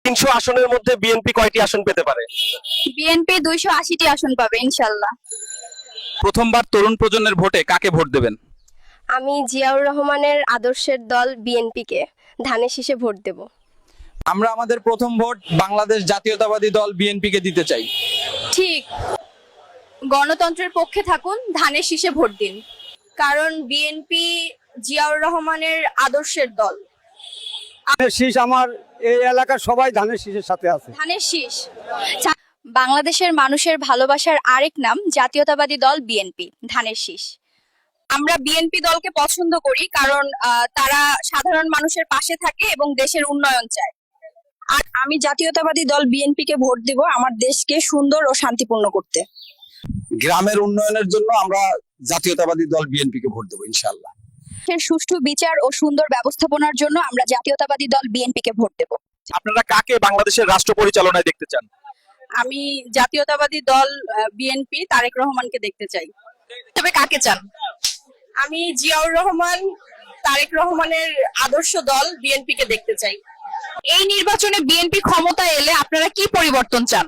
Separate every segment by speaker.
Speaker 1: 300 আসনের মধ্যে বিএনপি কয়টি আসন পেতে পারে?
Speaker 2: বিএনপি 280টি আসন পাবে ইনশাল্লাহ।
Speaker 3: প্রথমবার তরুণ প্রজন্মের ভোটে কাকে ভোট দেবেন?
Speaker 4: আমি জিয়াউর রহমানের আদর্শের দল বিএনপিকে ধানের শীষে ভোট দেব।
Speaker 3: আমরা আমাদের প্রথম ভোট বাংলাদেশ জাতীয়তাবাদী দল বিএনপি কে দিতে চাই।
Speaker 2: ঠিক, গণতন্ত্রের পক্ষে থাকুন, ধানের শীষে ভোট দিন, কারণ বিএনপি জিয়াউর রহমানের আদর্শের দল।
Speaker 5: ধানের শীষ, আমার এই এলাকার সবাই ধানের শীষের সাথে আছে।
Speaker 2: ধানের শীষ বাংলাদেশের মানুষের ভালোবাসার আরেক নাম জাতীয়তাবাদী দল বিএনপি, ধানের শীষ। আমরা বিএনপি দলকে পছন্দ করি কারণ তারা সাধারণ মানুষের পাশে থাকে এবং দেশের উন্নয়ন চায়। আর আমি জাতীয়তাবাদী দল বিএনপি কে ভোট দিব আমার দেশকে সুন্দর ও শান্তিপূর্ণ করতে।
Speaker 3: গ্রামের উন্নয়নের জন্য আমরা জাতীয়তাবাদী দল বিএনপি কে ভোট দেবো ইনশাআল্লাহ।
Speaker 2: দেশের সুষ্ঠু বিচার ও সুন্দর ব্যবস্থাপনার জন্য আমরা জাতীয়তাবাদী দল বিএনপি কে ভোট দেব।
Speaker 1: আপনারা কাকে বাংলাদেশের রাষ্ট্র পরিচালনায় দেখতে চান?
Speaker 2: আমি জাতীয়তাবাদী দল বিএনপি তারেক রহমানকে দেখতে চাই। তবে কাকে চান? আমি জিয়াউর রহমান তারেক রহমানের আদর্শ দল বিএনপি কে দেখতে চাই। এই নির্বাচনে বিএনপি ক্ষমতায় এলে আপনারা কি পরিবর্তন চান?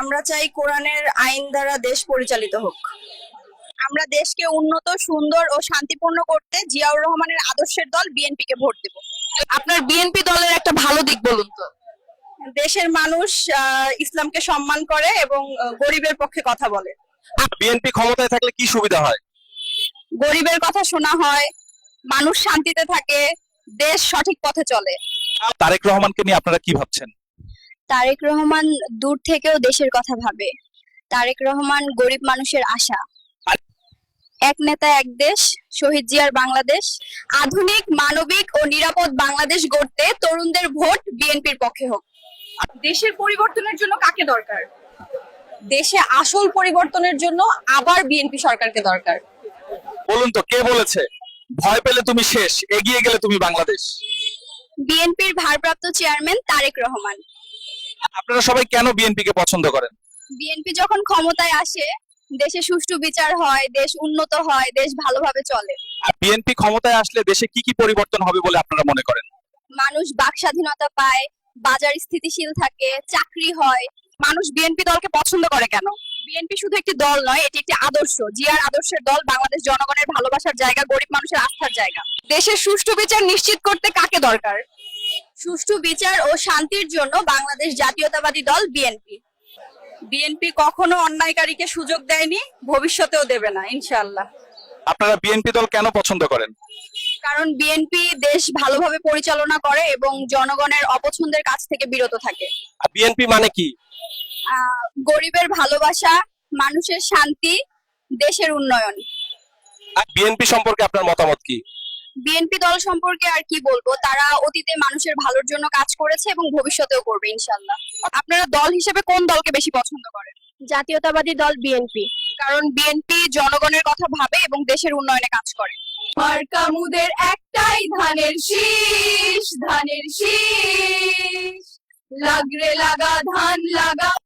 Speaker 2: আমরা চাই কোরআনের আইন দ্বারা দেশ পরিচালিত হোক। আমরা দেশকে উন্নত, সুন্দর ও শান্তিপূর্ণ করতে জিয়াউর রহমানের আদর্শের দল বিএনপি কে ভোট দেব। আপনার বিএনপি দলের একটা ভালো দিক বলুন তো। দেশের মানুষ ইসলামকে সম্মান করে এবং গরিবের পক্ষে কথা বলে।
Speaker 1: বিএনপি ক্ষমতায় থাকলে কি সুবিধা হয়?
Speaker 2: গরিবের কথা শোনা হয়, মানুষ শান্তিতে থাকে, দেশ সঠিক পথে চলে।
Speaker 1: তারেক রহমানকে নিয়ে আপনারা কি ভাবছেন?
Speaker 2: তারেক রহমান দূর থেকেও দেশের কথা ভাবে। তারেক রহমান গরিব মানুষের আশা। এক নেতা এক দেশ, শহীদ জিয়ার বাংলাদেশ। আধুনিক, মানবিক ও নিরাপদ বাংলাদেশ গড়তে তরুণদের ভোট বিএনপির পক্ষে হোক। দেশের পরিবর্তনের জন্য কাকে দরকার? দেশে আসল পরিবর্তনের জন্য আবার বিএনপি সরকারকে দরকার।
Speaker 1: বলুন তো, কে বলেছে ভয় পেলে তুমি শেষ, এগিয়ে গেলে তুমি বাংলাদেশ?
Speaker 2: বিএনপির ভারপ্রাপ্ত চেয়ারম্যান তারেক রহমান।
Speaker 1: আপনারা সবাই কেন বিএনপি কে পছন্দ করেন?
Speaker 2: বিএনপি যখন ক্ষমতায় আসে দেশে সুষ্ঠু বিচার হয়, দেশ উন্নত হয়, দেশ ভালোভাবে চলে।
Speaker 1: আর বিএনপি ক্ষমতায় আসলে দেশে কি কি পরিবর্তন হবে বলে আপনারা মনে করেন?
Speaker 2: মানুষ বাক স্বাধীনতা পায়, বাজার স্থিতিশীল থাকে, চাকরি হয়। মানুষ বিএনপি দলকে পছন্দ করে কেন? বিএনপি শুধু একটি দল নয়, এটি একটি আদর্শ। জিয়ার আদর্শের দল বাংলাদেশ জনগণের ভালোবাসার জায়গা, গরিব মানুষের আস্থার জায়গা। দেশের সুষ্ঠু বিচার নিশ্চিত করতে কাকে দরকার? সুষ্ঠু বিচার ও শান্তির জন্য বাংলাদেশ জাতীয়তাবাদী দল বিএনপি। বিএনপি কখনো অন্যায়কারীকে সুযোগ দেয়নি, ভবিষ্যতেও দেবে না ইনশাআল্লাহ।
Speaker 1: আপনারা বিএনপি দল কেন পছন্দ করেন?
Speaker 2: কারণ বিএনপি দেশ ভালোভাবে পরিচালনা করে এবং জনগণের অপছন্দের কাছ থেকে বিরত থাকে।
Speaker 1: বিএনপি মানে কি?
Speaker 2: গরিবের ভালোবাসা, মানুষের শান্তি, দেশের উন্নয়ন।
Speaker 1: বিএনপি সম্পর্কে আপনার মতামত কি?
Speaker 2: বিএনপি দল সম্পর্কে আর কি বলবো, তারা অতীতে মানুষের ভালোর জন্য কাজ করেছে এবং ভবিষ্যতেও করবে ইনশাআল্লাহ। আপনারা দল হিসেবে কোন দলকে বেশি পছন্দ করেন?
Speaker 4: জাতীয়তাবাদী দল বিএনপি,
Speaker 2: কারণ বিএনপি জনগণের কথা ভাবে এবং দেশের উন্নয়নে কাজ করে। মার্কা মুদের একটাই, ধানের শীষ, ধানের শীষ। লাগরে লাগা ধান লাগা।